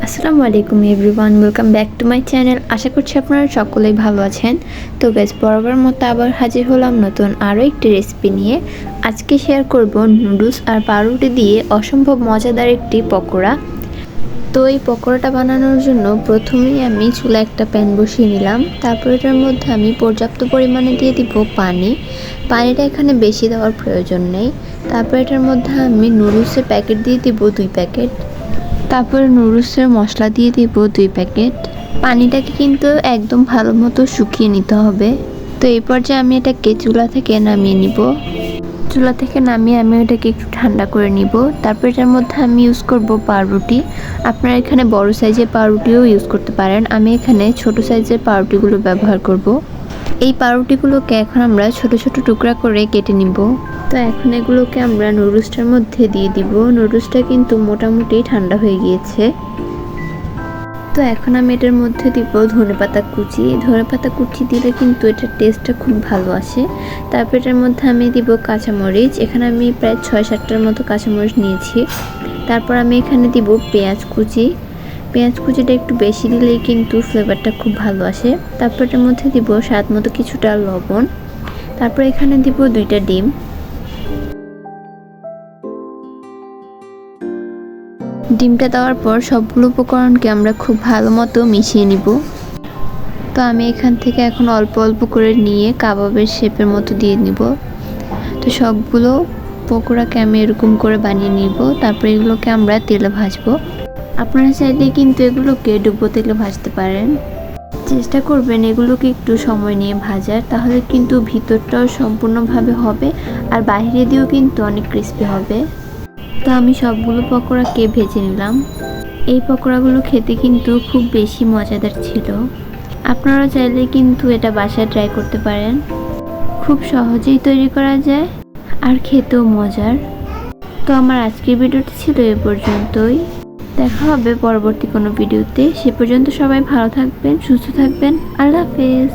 আসসালামু আলাইকুম everyone, welcome back to my channel. আশা করছি আপনারা সকলেই ভালো আছেন। তো গাইস, বরাবর মতো আবার হাজির হলাম নতুন আরও একটি রেসিপি নিয়ে। আজকে শেয়ার করব নুডলস আর পাউরুটি দিয়ে অসম্ভব মজাদার একটি পকোড়া। তো এই পকোড়াটা বানানোর জন্য প্রথমেই আমি চুলা একটা প্যান বসিয়ে নিলাম। তারপর এটার মধ্যে আমি পর্যাপ্ত পরিমাণে দিয়ে দিব পানি। পানিটা এখানে বেশি দেওয়ার প্রয়োজন নেই। তারপর এটার মধ্যে আমি নুডলসের প্যাকেট দিয়ে দিব 2 প্যাকেট। তারপর নুডলসের মশলা দিয়ে দিব 2 প্যাকেট। পানিটাকে কিন্তু একদম ভালো মতো শুকিয়ে নিতে হবে। তো এই পর্যায়ে আমি এটাকে চুলা থেকে নামিয়ে নিব। চুলা থেকে নামিয়ে আমি এটাকে একটু ঠান্ডা করে নিব। তারপর এটার মধ্যে আমি ইউজ করব পাউরুটি। আপনারা এখানে বড় সাইজের পাউরুটিও ইউজ করতে পারেন। আমি এখানে ছোট সাইজের পাউরুটিগুলো ব্যবহার করব। এই পাউরুটিগুলোকে এখন আমরা ছোট ছোট টুকরা করে কেটে নিব। তো এখন এগুলোকে আমরা নুডলসটার মধ্যে দিয়ে দিব। নুডলসটা কিন্তু মোটামুটি ঠান্ডা হয়ে গিয়েছে। তো এখন আমি এটার মধ্যে দিব ধনেপাতা কুচি। ধনেপাতা কুচি দিলে কিন্তু এটার টেস্টটা খুব ভালো আসে। তারপর এটার মধ্যে আমি দিব কাঁচামরিচ। এখানে আমি প্রায় 6-7টার মতো কাঁচামরিচ নিয়েছি। তারপর আমি এখানে দিব পেঁয়াজ কুচি। পেঁয়াজ কুচিটা একটু বেশি দিলেই কিন্তু ফ্লেভারটা খুব ভালো আসে। তারপর এটার মধ্যে দিব স্বাদ মতো কিছুটা লবণ। তারপর এখানে দিব 2টা ডিম। ডিমটা দেওয়ার পর সবগুলো উপকরণকে আমরা খুব ভালো মতো মিশিয়ে নিব। তো আমি এখান থেকে এখন অল্প অল্প করে নিয়ে কাবাবের শেপের মতো দিয়ে নিব। তো সবগুলো পকোড়াকে আমি এরকম করে বানিয়ে নিব। তারপর এগুলোকে আমরা তেলে ভাজবো। আপনারা চাইলে কিন্তু এগুলোকে ডুবো তেলে ভাজতে পারেন। চেষ্টা করবেন এগুলোকে একটু সময় নিয়ে ভাজার, তাহলে কিন্তু ভিতরটাও সম্পূর্ণভাবে হবে আর বাইরে দিয়েও কিন্তু অনেক ক্রিস্পি হবে। তো আমি সবগুলো পকোড়াকে ভেজে নিলাম। এই পকোড়াগুলো খেতে কিন্তু খুব বেশি মজাদার ছিল। আপনারা চাইলে কিন্তু এটা বাসায় ট্রাই করতে পারেন। খুব সহজেই তৈরি করা যায় আর খেতেও মজার। তো আমার আজকের ভিডিওটি ছিল এ পর্যন্তই। দেখা হবে পরবর্তী কোনো ভিডিওতে। সে পর্যন্ত সবাই ভালো থাকবেন, সুস্থ থাকবেন। আল্লাহ হাফেজ।